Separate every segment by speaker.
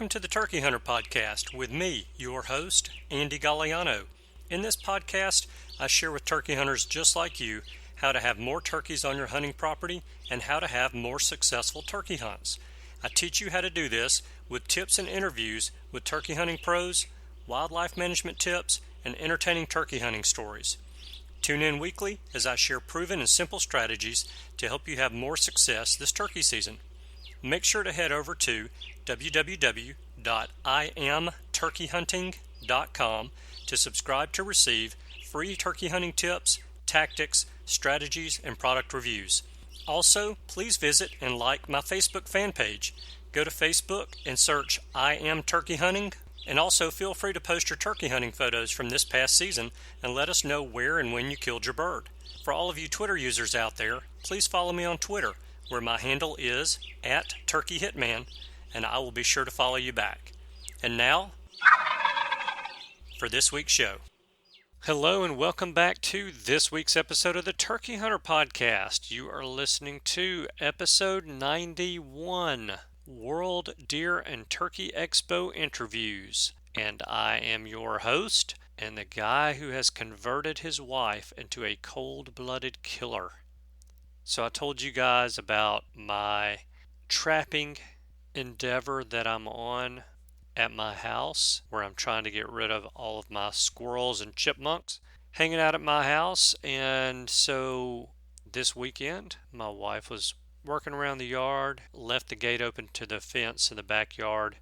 Speaker 1: Welcome to the Turkey Hunter Podcast with me, your host, Andy Galliano. In this podcast, I share with turkey hunters just like you how to have more turkeys on your hunting property and how to have more successful turkey hunts. I teach you how to do this with tips and interviews with turkey hunting pros, wildlife management tips, and entertaining turkey hunting stories. Tune in weekly as I share proven and simple strategies to help you have more success this turkey season. Make sure to head over to www.iamturkeyhunting.com to subscribe to receive free turkey hunting tips, tactics, strategies, and product reviews. Also, please visit and like my Facebook fan page. Go to Facebook and search I Am Turkey Hunting, and also feel free to post your turkey hunting photos from this past season and let us know where and when you killed your bird. For all of you Twitter users out there, please follow me on Twitter, where my handle is @TurkeyHitman, and I will be sure to follow you back. And now, for this week's show. Hello and welcome back to this week's episode of the Turkey Hunter Podcast. You are listening to episode 91, World Deer and Turkey Expo Interviews. And I am your host and the guy who has converted his wife into a cold-blooded killer. So I told you guys about my trapping endeavor that I'm on at my house, where I'm trying to get rid of all of my squirrels and chipmunks hanging out at my house. And so this weekend, my wife was working around the yard, left the gate open to the fence in the backyard,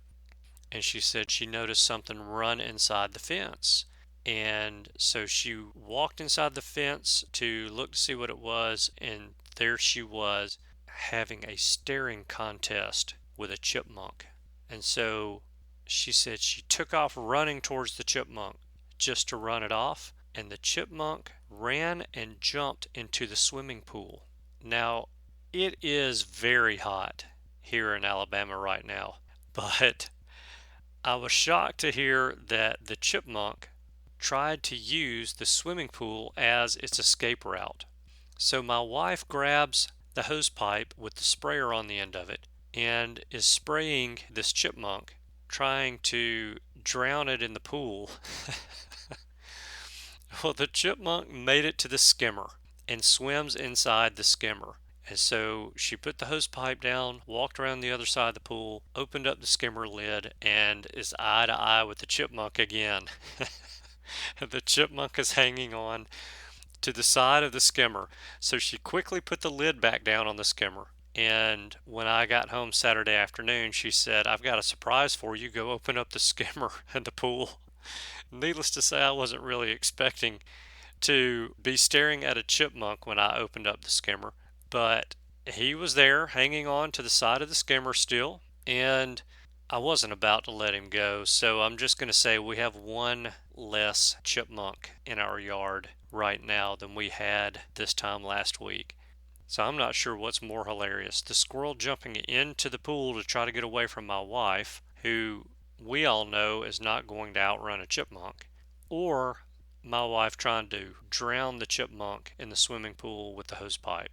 Speaker 1: and she said she noticed something run inside the fence. And so she walked inside the fence to look to see what it was, and there she was having a staring contest with a chipmunk. And so she said she took off running towards the chipmunk just to run it off, and the chipmunk ran and jumped into the swimming pool. Now, it is very hot here in Alabama right now, but I was shocked to hear that the chipmunk tried to use the swimming pool as its escape route. So my wife grabs the hose pipe with the sprayer on the end of it and is spraying this chipmunk, trying to drown it in the pool. Well, the chipmunk made it to the skimmer and swims inside the skimmer. And so she put the hose pipe down, walked around the other side of the pool, opened up the skimmer lid, and is eye to eye with the chipmunk again. The chipmunk is hanging on to the side of the skimmer. So she quickly put the lid back down on the skimmer. And when I got home Saturday afternoon, she said, "I've got a surprise for you. Go open up the skimmer in the pool." Needless to say, I wasn't really expecting to be staring at a chipmunk when I opened up the skimmer. But he was there hanging on to the side of the skimmer still. And I wasn't about to let him go. So I'm just going to say we have one less chipmunk in our yard right now than we had this time last week. So I'm not sure what's more hilarious, the squirrel jumping into the pool to try to get away from my wife, who we all know is not going to outrun a chipmunk, or my wife trying to drown the chipmunk in the swimming pool with the hose pipe.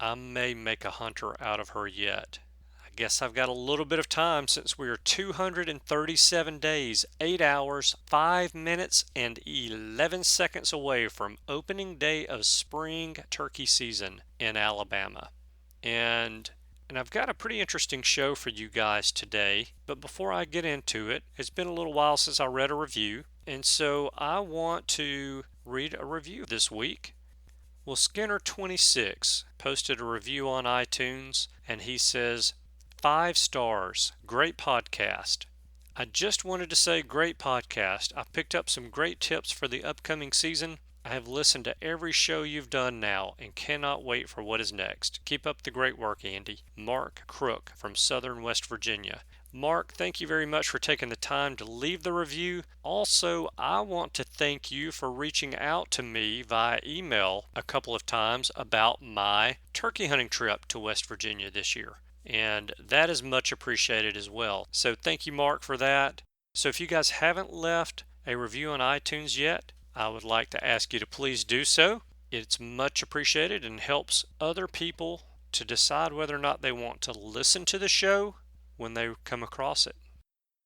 Speaker 1: I may make a hunter out of her yet. I guess I've got a little bit of time since we are 237 days, 8 hours, 5 minutes, and 11 seconds away from opening day of spring turkey season in Alabama. And I've got a pretty interesting show for you guys today. But before I get into it, it's been a little while since I read a review. And so I want to read a review this week. Well, Skinner26 posted a review on iTunes, and he says, 5 stars, great podcast. I just wanted to say great podcast. I picked up some great tips for the upcoming season. I have listened to every show you've done now and cannot wait for what is next. Keep up the great work, Andy. Mark Crook from Southern West Virginia. Mark, thank you very much for taking the time to leave the review. Also, I want to thank you for reaching out to me via email a couple of times about my turkey hunting trip to West Virginia this year. And that is much appreciated as well. So thank you, Mark, for that. So if you guys haven't left a review on iTunes yet, I would like to ask you to please do so. It's much appreciated and helps other people to decide whether or not they want to listen to the show when they come across it.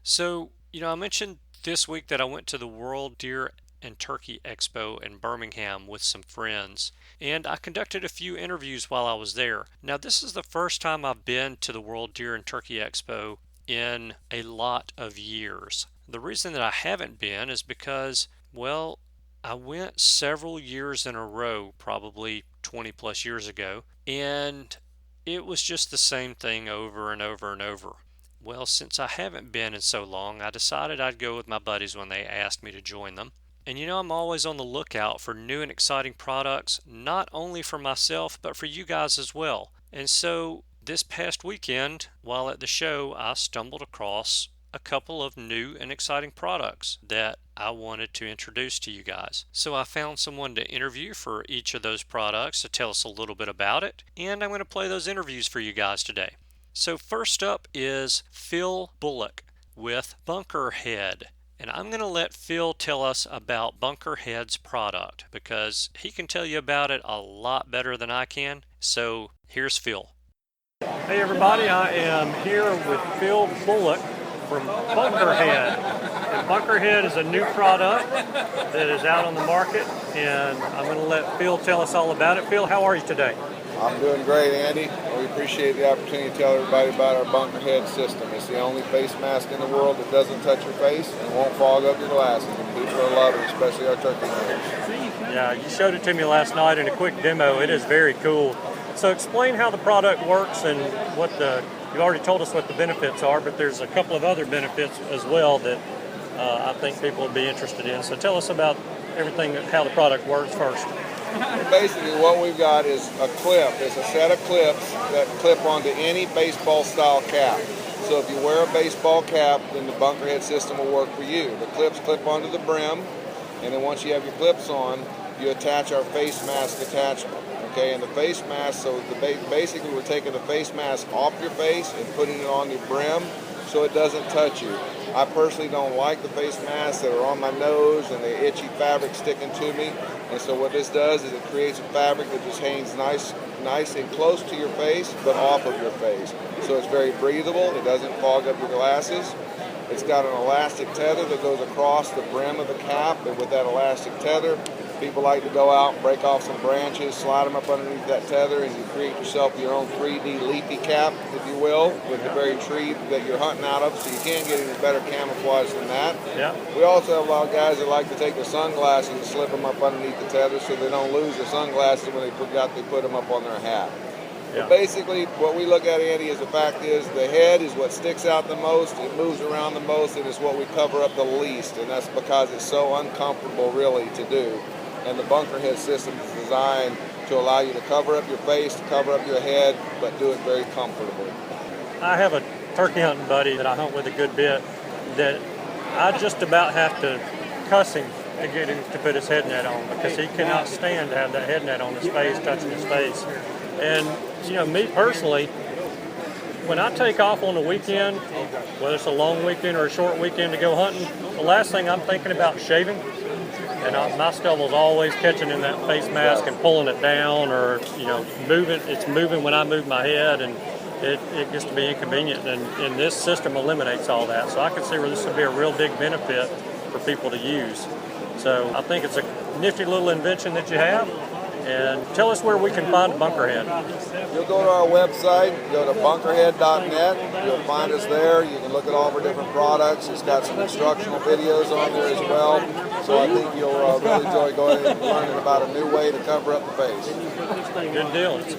Speaker 1: So, I mentioned this week that I went to the World Deer and Turkey Expo in Birmingham with some friends, and I conducted a few interviews while I was there. Now, this is the first time I've been to the World Deer and Turkey Expo in a lot of years. The reason that I haven't been is because, well, I went several years in a row, probably 20 plus years ago, and it was just the same thing over and over and over. Well, since I haven't been in so long, I decided I'd go with my buddies when they asked me to join them. And I'm always on the lookout for new and exciting products, not only for myself, but for you guys as well. And so this past weekend, while at the show, I stumbled across a couple of new and exciting products that I wanted to introduce to you guys. So I found someone to interview for each of those products to tell us a little bit about it, and I'm going to play those interviews for you guys today. So first up is Phil Bullock with Bunkerhead. And I'm going to let Phil tell us about Bunkerhead's product because he can tell you about it a lot better than I can. So here's Phil. Hey everybody, I am here with Phil Bullock from Bunkerhead. And Bunkerhead is a new product that is out on the market, and I'm going to let Phil tell us all about it. Phil, how are you today?
Speaker 2: I'm doing great, Andy. We appreciate the opportunity to tell everybody about our Bunkerhead system. It's the only face mask in the world that doesn't touch your face and won't fog up your glasses. And people are loving it, especially our turkey hunters.
Speaker 1: Yeah, you showed it to me last night in a quick demo. It is very cool. So explain how the product works and you already told us what the benefits are, but there's a couple of other benefits as well that I think people would be interested in. So tell us about everything, how the product works first.
Speaker 2: Basically, what we've got is a clip. It's a set of clips that clip onto any baseball style cap. So if you wear a baseball cap, then the Bunkerhead system will work for you. The clips clip onto the brim, and then once you have your clips on, you attach our face mask attachment. Okay, and the face mask, so basically we're taking the face mask off your face and putting it on your brim so it doesn't touch you. I personally don't like the face masks that are on my nose and the itchy fabric sticking to me. And so what this does is it creates a fabric that just hangs nice and close to your face, but off of your face. So it's very breathable. It doesn't fog up your glasses. It's got an elastic tether that goes across the brim of the cap, and with that elastic tether, people like to go out and break off some branches, slide them up underneath that tether, and you create yourself your own 3D leafy cap, if you will, with the very tree that you're hunting out of, so you can't get any better camouflage than that.
Speaker 1: Yeah.
Speaker 2: We also have a lot of guys that like to take their sunglasses and slip them up underneath the tether so they don't lose their sunglasses when they forgot they put them up on their hat.
Speaker 1: Yeah.
Speaker 2: But basically, what we look at, Andy, is the fact is the head is what sticks out the most, it moves around the most, and it's what we cover up the least, and that's because it's so uncomfortable, really, to do. And the Bunkerhead system is designed to allow you to cover up your face, to cover up your head, but do it very comfortably.
Speaker 1: I have a turkey hunting buddy that I hunt with a good bit that I just about have to cuss him to get him to put his head net on because he cannot stand to have that head net on his face, touching his face. And, me personally, when I take off on the weekend, whether it's a long weekend or a short weekend to go hunting, the last thing I'm thinking about is shaving. And my stubble's always catching in that face mask and pulling it down or, moving. It's moving when I move my head, and it gets to be inconvenient. And this system eliminates all that. So I can see where this would be a real big benefit for people to use. So I think it's a nifty little invention that you have. And tell us where we can find Bunkerhead.
Speaker 2: You'll go to our website, go to bunkerhead.net. You'll find us there. You can look at all of our different products. It's got some instructional videos on there as well. So I think you'll really enjoy going and learning about a new way to cover up the face.
Speaker 1: Good deal. It's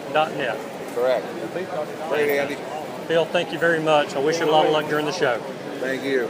Speaker 1: bunkerhead.net.
Speaker 2: Correct. Great, Andy.
Speaker 1: Phil, thank you very much. I wish you a lot of luck during the show.
Speaker 2: Thank you.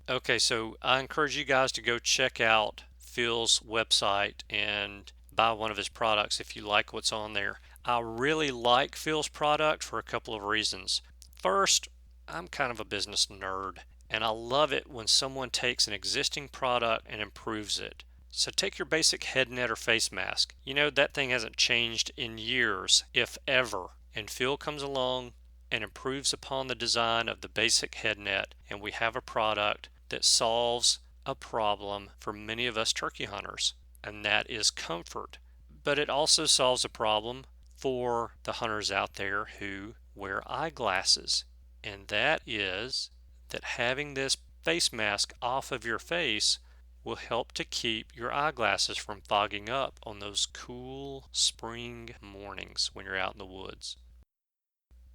Speaker 1: Okay, so I encourage you guys to go check out Phil's website and buy one of his products if you like what's on there. I really like Phil's product for a couple of reasons. First, I'm kind of a business nerd, and I love it when someone takes an existing product and improves it. So take your basic head net or face mask. That thing hasn't changed in years, if ever. And Phil comes along and improves upon the design of the basic head net, and we have a product that solves a problem for many of us turkey hunters, and that is comfort. But it also solves a problem for the hunters out there who wear eyeglasses. And that is that having this face mask off of your face will help to keep your eyeglasses from fogging up on those cool spring mornings when you're out in the woods.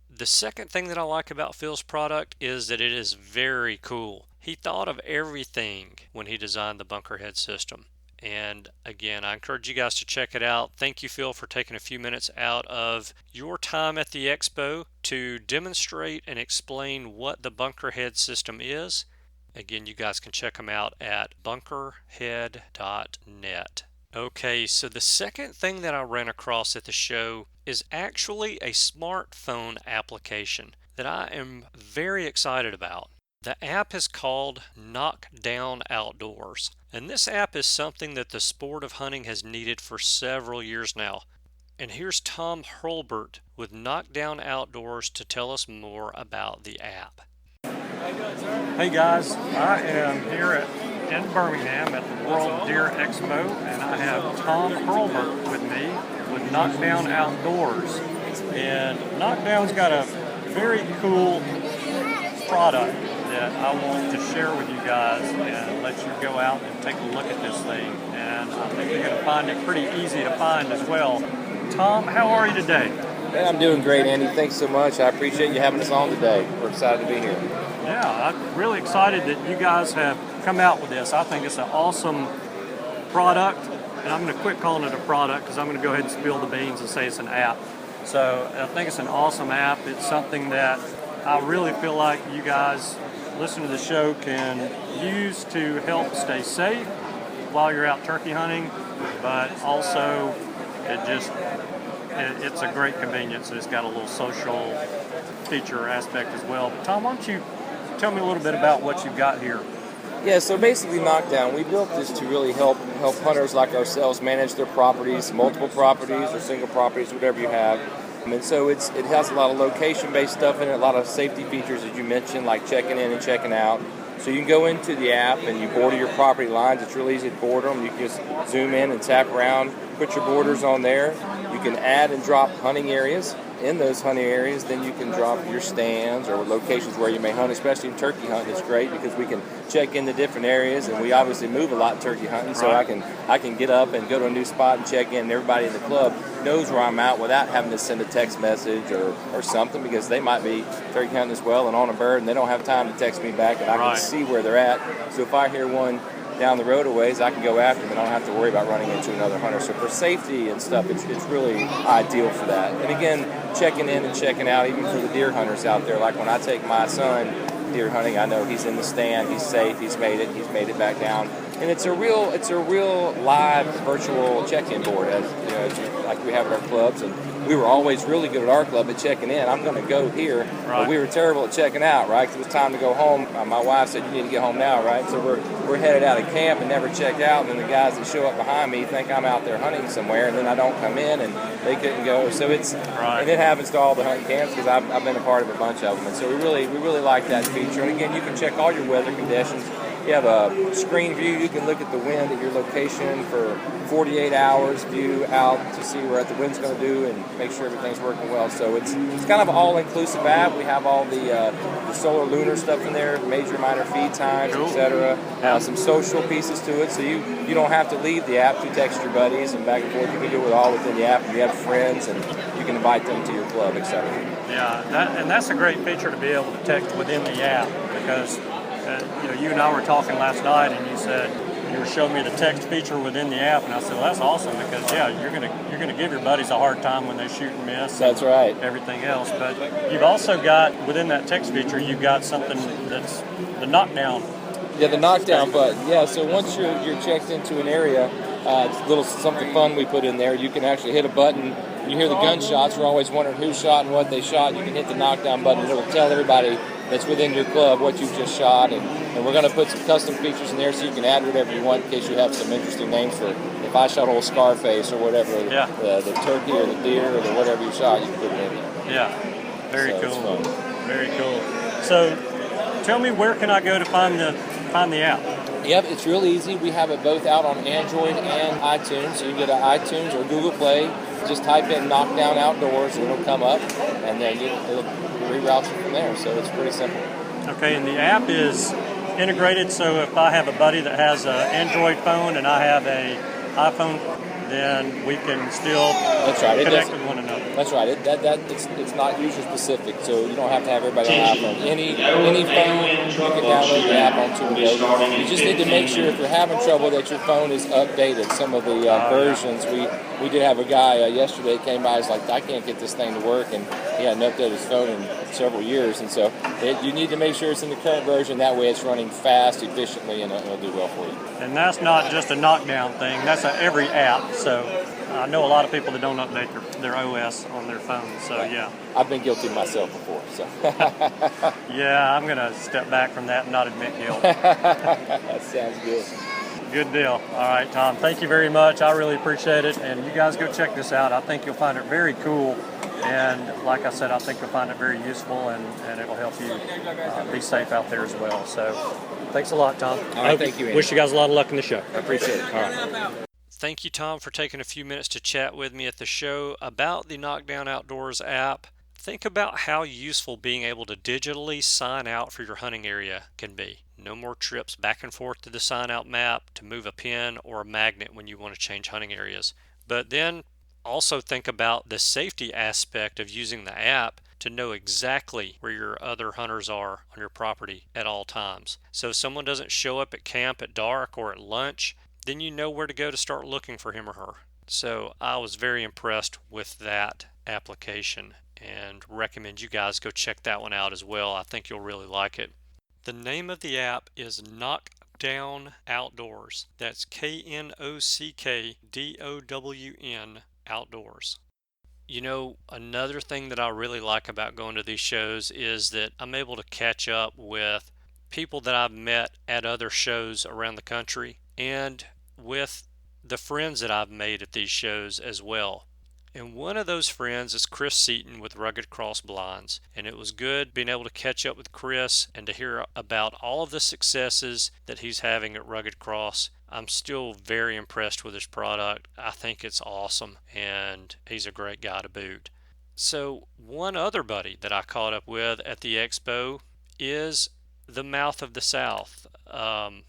Speaker 1: The second thing that I like about Phil's product is that it is very cool. He thought of everything when he designed the bunker head system. And again, I encourage you guys to check it out. Thank you, Phil, for taking a few minutes out of your time at the Expo to demonstrate and explain what the bunker head system is. Again, you guys can check them out at bunkerhead.net. Okay, so the second thing that I ran across at the show is actually a smartphone application that I am very excited about. The app is called Knockdown Outdoors, and this app is something that the sport of hunting has needed for several years now. And here's Tom Hurlbert with Knockdown Outdoors to tell us more about the app.
Speaker 3: Hey guys, I am here in Birmingham at the World Deer Expo, and I have Tom Hurlbert with me with Knockdown Outdoors. And Knockdown's got a very cool product that I want to share with you guys and let you go out and take a look at this thing. And I think you're going to find it pretty easy to find as well. Tom, how are you today?
Speaker 4: Hey, I'm doing great, Andy. Thanks so much. I appreciate you having us on today. We're excited to be here.
Speaker 3: Yeah, I'm really excited that you guys have come out with this. I think it's an awesome product, and I'm going to quit calling it a product because I'm going to go ahead and spill the beans and say it's an app. So I think it's an awesome app. It's something that I really feel like you guys listen to the show can use to help stay safe while you're out turkey hunting, but also it's a great convenience. It's got a little social feature aspect as well. But Tom, why don't you tell me a little bit about what you've got here?
Speaker 4: Yeah, so basically Knockdown, we built this to really help hunters like ourselves manage their properties, multiple properties or single properties, whatever you have. And so it has a lot of location-based stuff in it, a lot of safety features, as you mentioned, like checking in and checking out. So you can go into the app and you border your property lines. It's really easy to border them. You can just zoom in and tap around, put your borders on there. You can add and drop hunting areas. In those hunting areas, then you can drop your stands or locations where you may hunt, especially in turkey hunting. It's great because we can check into different areas, and we obviously move a lot in turkey hunting, so I can get up and go to a new spot and check in, and everybody in the club knows where I'm at without having to send a text message or something, because they might be turkey hunting as well and on a bird, and they don't have time to text me back, and I can see where they're at. So if I hear one down the road a ways, I can go after them and I don't have to worry about running into another hunter. So for safety and stuff, it's really ideal for that. And again, checking in and checking out, even for the deer hunters out there, like when I take my son deer hunting, I know he's in the stand, he's safe, he's made it back down. And it's a real live virtual check-in board, as like we have at our clubs. And we were always really good at our club at checking in. I'm going to go here, but we were terrible at checking out, right? 'Cause it was time to go home. My wife said, "You need to get home now," right? So we're headed out of camp and never checked out. And then the guys that show up behind me think I'm out there hunting somewhere, and then I don't come in, and they couldn't go. So and it happens to all the hunting camps because I've been a part of a bunch of them. And so we really like that feature. And again, you can check all your weather conditions. You have a screen view. You can look at the wind at your location for 48 hours view out to see what the wind's going to do and make sure everything's working well. So it's kind of an all-inclusive app. We have all the solar lunar stuff in there, major minor feed times, etc. Some social pieces to it, so you don't have to leave the app to text your buddies and back and forth. You can do it all within the app. And you have friends, and you can invite them to your club, etc.
Speaker 3: Yeah, that's a great feature to be able to text within the app, because you and I were talking last night, and you said you were showing me the text feature within the app, and I said, well, that's awesome, because you're gonna give your buddies a hard time when they shoot and miss.
Speaker 4: That's right.
Speaker 3: Everything else, but you've also got within that text feature, you've got something that's the knockdown.
Speaker 4: Yeah, the knockdown button. Yeah, so once you're checked into an area, it's a little something fun we put in there. You can actually hit a button. You hear the gunshots. We're always wondering who shot and what they shot. You can hit the knockdown button, and it will tell everybody that's within your club what you've just shot. And we're going to put some custom features in there so you can add whatever you want in case you have some interesting names for if I shot old Scarface or whatever, the turkey or the deer or whatever you shot, you can put it in there.
Speaker 3: Yeah, very cool. Very cool. So tell me, where can I go to find the app?
Speaker 4: Yep, it's really easy. We have it both out on Android and iTunes. So you can go to iTunes or Google Play, just type in knockdown outdoors and it'll come up, and then it'll reroute you from there. So it's pretty simple.
Speaker 3: Okay, and the app is integrated, so if I have a buddy that has an Android phone and I have a iPhone, then we can still connect with one another.
Speaker 4: That's right. It's not user specific, so you don't have to have everybody on iPhone. Any phone, you can download the app onto and go. You just need to make sure if you're having trouble that your phone is updated. Some of the versions, we did have a guy yesterday came by. He's like, I can't get this thing to work, and he hadn't updated his phone in several years, and so you need to make sure it's in the current version. That way, it's running fast, efficiently, and it'll do well for you.
Speaker 3: And that's not just a knockdown thing. That's every app. So I know a lot of people that don't update their OS on their phones. So yeah,
Speaker 4: I've been guilty myself before. So
Speaker 3: yeah, I'm gonna step back from that and not admit guilt.
Speaker 4: That sounds good.
Speaker 3: Good deal. All right, Tom. Thank you very much. I really appreciate it. And you guys go check this out. I think you'll find it very cool. And like I said, I think you'll find it very useful, and it will help you be safe out there as well. So thanks a lot, Tom.
Speaker 4: All right, thank you, Andy.
Speaker 3: Wish you guys a lot of luck in the show.
Speaker 4: I appreciate it.
Speaker 3: All right.
Speaker 1: Thank you, Tom, for taking a few minutes to chat with me at the show about the Knockdown Outdoors app. Think about how useful being able to digitally sign out for your hunting area can be. No more trips back and forth to the sign out map to move a pin or a magnet when you want to change hunting areas. But then also think about the safety aspect of using the app to know exactly where your other hunters are on your property at all times. So if someone doesn't show up at camp at dark or at lunch, then you know where to go to start looking for him or her. So I was very impressed with that application and recommend you guys go check that one out as well. I think you'll really like it. The name of the app is Knockdown Outdoors. That's KNOCKDOWN Outdoors. You know, another thing that I really like about going to these shows is that I'm able to catch up with people that I've met at other shows around the country and with the friends that I've made at these shows as well. And one of those friends is Chris Seaton with Rugged Cross Blinds. And it was good being able to catch up with Chris and to hear about all of the successes that he's having at Rugged Cross. I'm still very impressed with his product. I think it's awesome, and he's a great guy to boot. So one other buddy that I caught up with at the Expo is the Mouth of the South. Son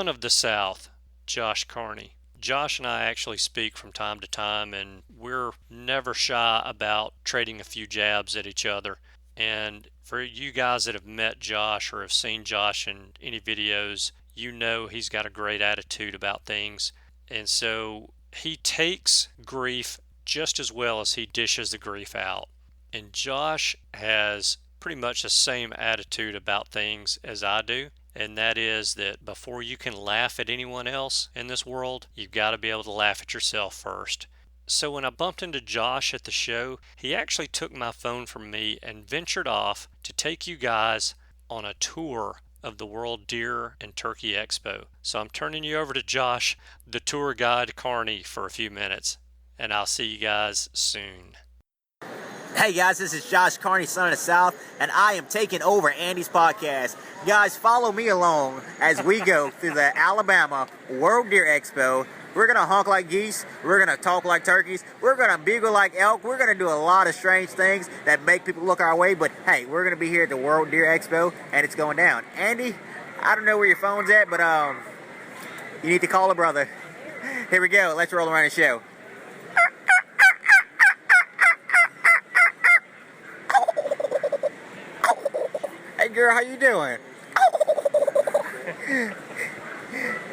Speaker 1: of the South, Josh Carney. Josh and I actually speak from time to time, and we're never shy about trading a few jabs at each other. And for you guys that have met Josh or have seen Josh in any videos, you know he's got a great attitude about things. And so he takes grief just as well as he dishes the grief out. And Josh has pretty much the same attitude about things as I do. And that is that before you can laugh at anyone else in this world, you've got to be able to laugh at yourself first. So when I bumped into Josh at the show, he actually took my phone from me and ventured off to take you guys on a tour of the World Deer and Turkey Expo. So I'm turning you over to Josh, the tour guide Carney, for a few minutes, and I'll see you guys soon.
Speaker 5: Hey guys, this is Josh Carney, Son of the South, and I am taking over Andy's podcast. Guys, follow me along as we go through the Alabama World Deer Expo. We're going to honk like geese, we're going to talk like turkeys, we're going to bugle like elk, we're going to do a lot of strange things that make people look our way, but hey, we're going to be here at the World Deer Expo, and it's going down. Andy, I don't know where your phone's at, but you need to call a brother. Here we go, let's roll around the show. Hey girl, how you doing?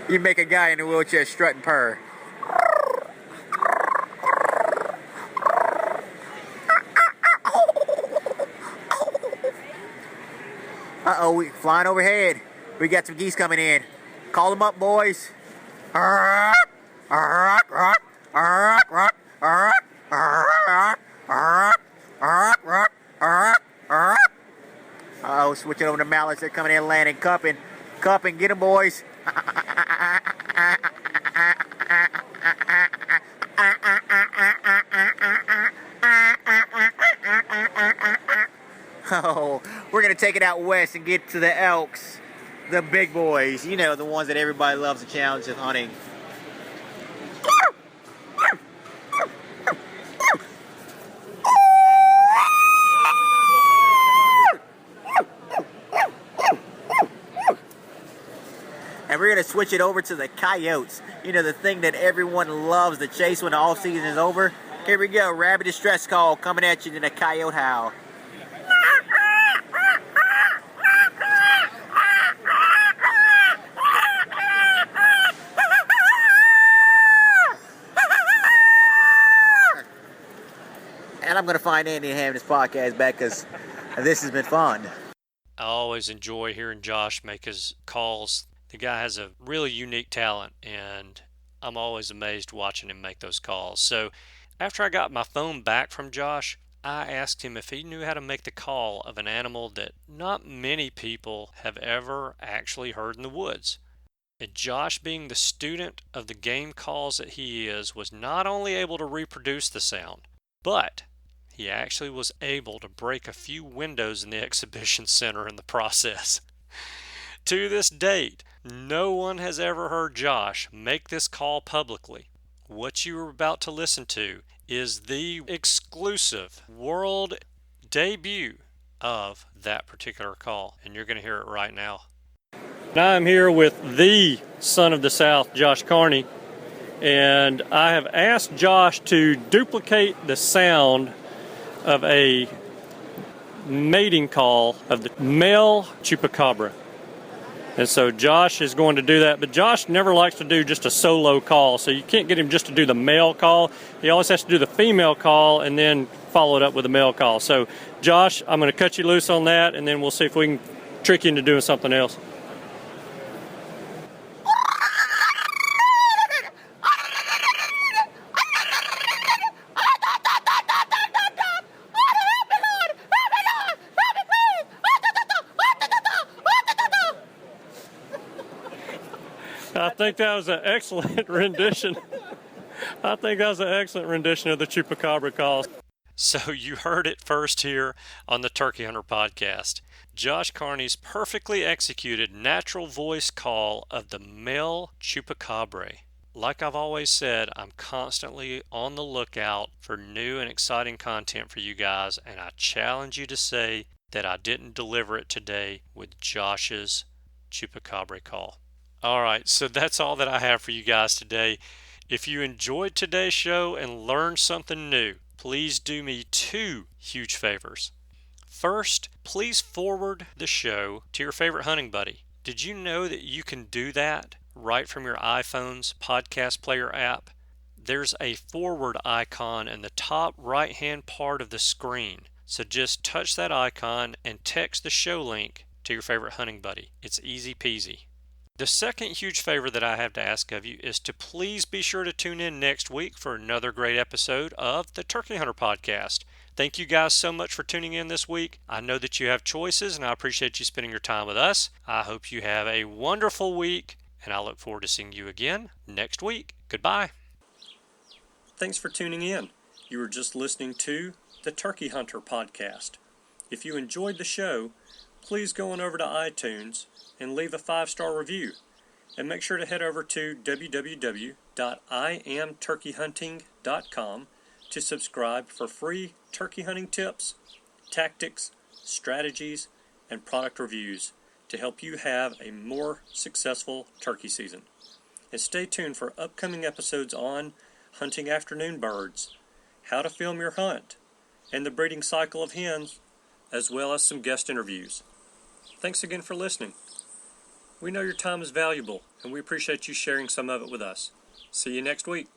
Speaker 5: You make a guy in a wheelchair strut and purr. Uh-oh, we flying overhead. We got some geese coming in. Call them up, boys. Uh-oh, switching over to mallards. They're coming in, landing, cupping. Cupping, get them, boys. Oh, we're going to take it out west and get to the elks. The big boys. You know, the ones that everybody loves the challenge of hunting. to switch it over to the coyotes. You know, the thing that everyone loves to chase when the off season is over. Here we go, rabbit distress call coming at you in a coyote howl. And I'm going to find Andy and have this podcast back because this has been fun.
Speaker 1: I always enjoy hearing Josh make his calls. The guy has a really unique talent, and I'm always amazed watching him make those calls. So after I got my phone back from Josh, I asked him if he knew how to make the call of an animal that not many people have ever actually heard in the woods. And Josh, being the student of the game calls that he is, was not only able to reproduce the sound, but he actually was able to break a few windows in the exhibition center in the process. To this date, no one has ever heard Josh make this call publicly. What you are about to listen to is the exclusive world debut of that particular call, and you're going to hear it right now.
Speaker 3: I'm here with the son of the South, Josh Carney, and I have asked Josh to duplicate the sound of a mating call of the male chupacabra. And so Josh is going to do that, but Josh never likes to do just a solo call, so you can't get him just to do the male call. He always has to do the female call and then follow it up with a male call. So Josh, I'm going to cut you loose on that, and then we'll see if we can trick you into doing something else. I think that was an excellent rendition. I think that was an excellent rendition of the chupacabra call.
Speaker 1: So you heard it first here on the Turkey Hunter podcast. Josh Carney's perfectly executed natural voice call of the male chupacabra. Like I've always said, I'm constantly on the lookout for new and exciting content for you guys, and I challenge you to say that I didn't deliver it today with Josh's chupacabra call. All right, so that's all that I have for you guys today. If you enjoyed today's show and learned something new, please do me two huge favors. First, please forward the show to your favorite hunting buddy. Did you know that you can do that right from your iPhone's podcast player app? There's a forward icon in the top right-hand part of the screen. So just touch that icon and text the show link to your favorite hunting buddy. It's easy peasy. The second huge favor that I have to ask of you is to please be sure to tune in next week for another great episode of the Turkey Hunter podcast. Thank you guys so much for tuning in this week. I know that you have choices, and I appreciate you spending your time with us. I hope you have a wonderful week, and I look forward to seeing you again next week. Goodbye. Thanks for tuning in. You were just listening to the Turkey Hunter podcast. If you enjoyed the show, please go on over to iTunes and leave a 5-star review. And make sure to head over to www.iamturkeyhunting.com to subscribe for free turkey hunting tips, tactics, strategies, and product reviews to help you have a more successful turkey season. And stay tuned for upcoming episodes on hunting afternoon birds, how to film your hunt, and the breeding cycle of hens, as well as some guest interviews. Thanks again for listening. We know your time is valuable, and we appreciate you sharing some of it with us. See you next week.